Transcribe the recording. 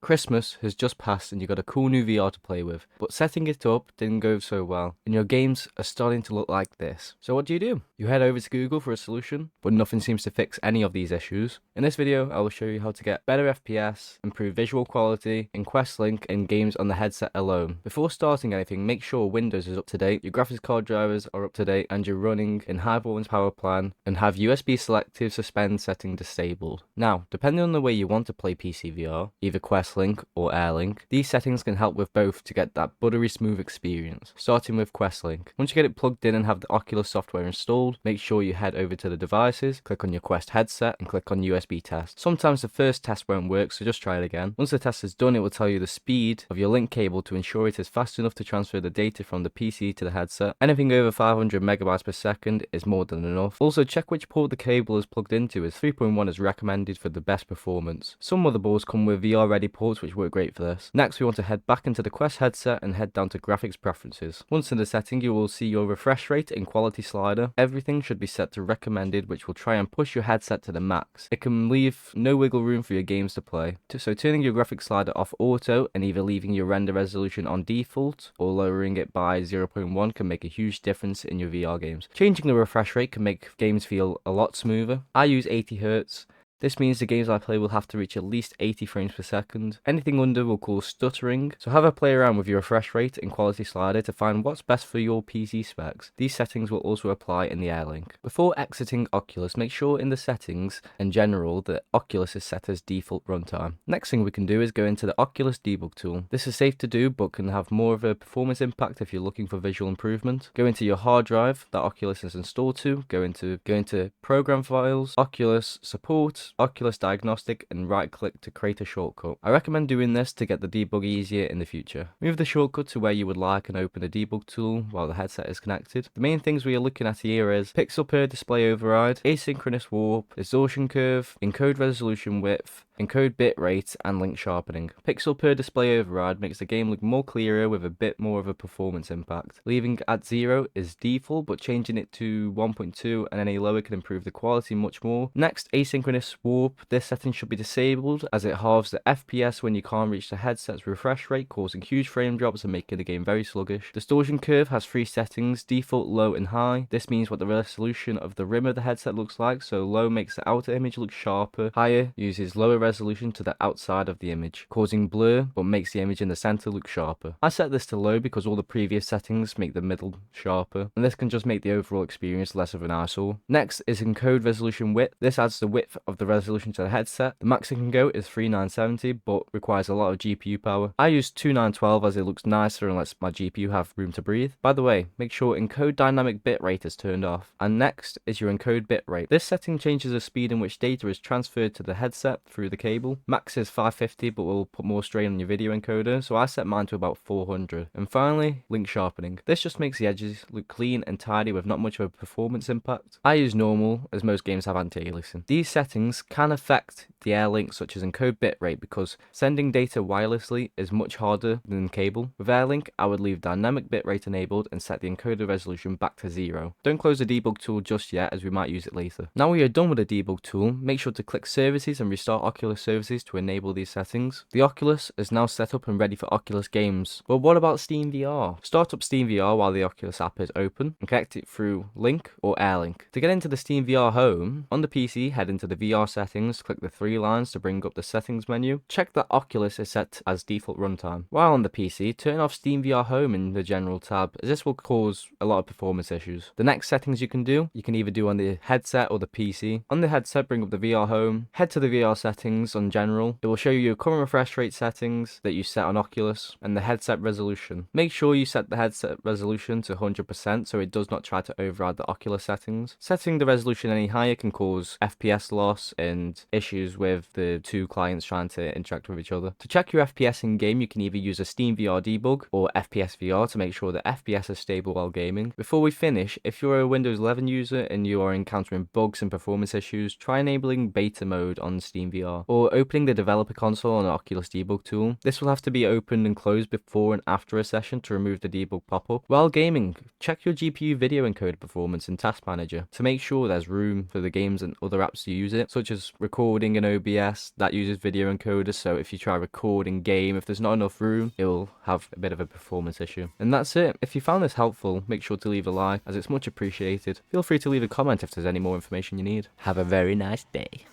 Christmas has just passed and you got a cool new VR to play with, but setting it up didn't go so well, and your games are starting to look like this. So what do? You head over to Google for a solution, but nothing seems to fix any of these issues. In this video, I will show you how to get better FPS, improve visual quality, and Quest Link in games on the headset alone. Before starting anything, make sure Windows is up to date, your graphics card drivers are up to date, and you're running in high performance power plan, and have USB selective suspend setting disabled. Now, depending on the way you want to play PCVR, either Quest Link or Air Link, these settings can help with both to get that buttery smooth experience. Starting with Quest Link. Once you get it plugged in and have the Oculus software installed, make sure you head over to the devices, click on your Quest headset, and click on USB test. Sometimes the first test won't work, so just try it again. Once the test is done, it will tell you the speed of your link cable to ensure it is fast enough to transfer the data from the PC to the headset. Anything over 500 megabytes per second is more than enough. Also, check which port the cable is plugged into, as 3.1 is recommended for the best performance. Some motherboards come with VR ready ports which work great for this. Next, we want to head back into the Quest headset and head down to graphics preferences. Once in the setting, you will see your refresh rate and quality slider. Everything should be set to recommended, which will try and push your headset to the max. It can leave no wiggle room for your games to play. So turning your graphics slider off auto and either leaving your render resolution on default or lowering it by 0.1 can make a huge difference in your VR games. Changing the refresh rate can make games feel a lot smoother. I use 80 Hz. This means the games I play will have to reach at least 80 frames per second. Anything under will cause stuttering, so have a play around with your refresh rate and quality slider to find what's best for your PC specs. These settings will also apply in the Air Link. Before exiting Oculus, make sure in the settings in general that Oculus is set as default runtime. Next thing we can do is go into the Oculus Debug tool. This is safe to do but can have more of a performance impact if you're looking for visual improvement. Go into your hard drive that Oculus is installed to, go into Program Files, Oculus Support, Oculus Diagnostic, and right click to create a shortcut. I recommend doing this to get the debug easier in the future. Move the shortcut to where you would like and open the debug tool while the headset is connected. The main things we are looking at here is pixel per display override, asynchronous warp, distortion curve, encode resolution width, encode bit rate, and link sharpening. Pixel per display override makes the game look more clearer with a bit more of a performance impact. Leaving at 0 is default, but changing it to 1.2 and any lower can improve the quality much more. Next, asynchronous warp. This setting should be disabled as it halves the FPS when you can't reach the headset's refresh rate, causing huge frame drops and making the game very sluggish. Distortion curve has 3 settings, default, low, and high. This means what the resolution of the rim of the headset looks like, so low makes the outer image look sharper, higher uses lower resolution to the outside of the image, causing blur but makes the image in the center look sharper. I set this to low because all the previous settings make the middle sharper, and this can just make the overall experience less of an eyesore. Next is encode resolution width. This adds the width of the resolution to the headset. The max it can go is 3970 but requires a lot of GPU power. I use 2912 as it looks nicer and lets my GPU have room to breathe. By the way, make sure encode dynamic bitrate is turned off. And next is your encode bitrate. This setting changes the speed in which data is transferred to the headset through the cable. Max is 550 but will put more strain on your video encoder, so I set mine to about 400. And finally, link sharpening. This just makes the edges look clean and tidy with not much of a performance impact. I use normal as most games have anti-aliasing. These settings can affect the Air Link, such as encode bitrate, because sending data wirelessly is much harder than cable. With Air Link, I would leave dynamic bitrate enabled and set the encoder resolution back to 0. Don't close the debug tool just yet, as we might use it later. Now we are done with the debug tool, make sure to click services and restart Oculus services to enable these settings. The Oculus is now set up and ready for Oculus games. But what about SteamVR? Start up SteamVR while the Oculus app is open and connect it through Link or Air Link. To get into the SteamVR home, on the PC, head into the VR settings, click the 3 lines to bring up the settings menu. Check that Oculus is set as default runtime. While on the PC, turn off SteamVR home in the general tab, as this will cause a lot of performance issues. The next settings you can either do on the headset or the PC. On the headset, bring up the VR home, head to the VR settings on general. It will show you your current refresh rate settings that you set on Oculus and the headset resolution. Make sure you set the headset resolution to 100% so it does not try to override the Oculus settings. Setting the resolution any higher can cause FPS loss and issues with the two clients trying to interact with each other. To check your FPS in game, you can either use a SteamVR debug or FPS VR to make sure that FPS is stable while gaming. Before we finish, if you're a Windows 11 user and you are encountering bugs and performance issues, try enabling beta mode on SteamVR. PCVR, or opening the developer console on the Oculus Debug tool. This will have to be opened and closed before and after a session to remove the debug pop-up. While gaming, check your GPU video encoder performance in Task Manager to make sure there's room for the games and other apps to use it, such as recording in OBS that uses video encoders, so if you try recording game, if there's not enough room, it will have a bit of a performance issue. And that's it. If you found this helpful, make sure to leave a like, as it's much appreciated. Feel free to leave a comment if there's any more information you need. Have a very nice day.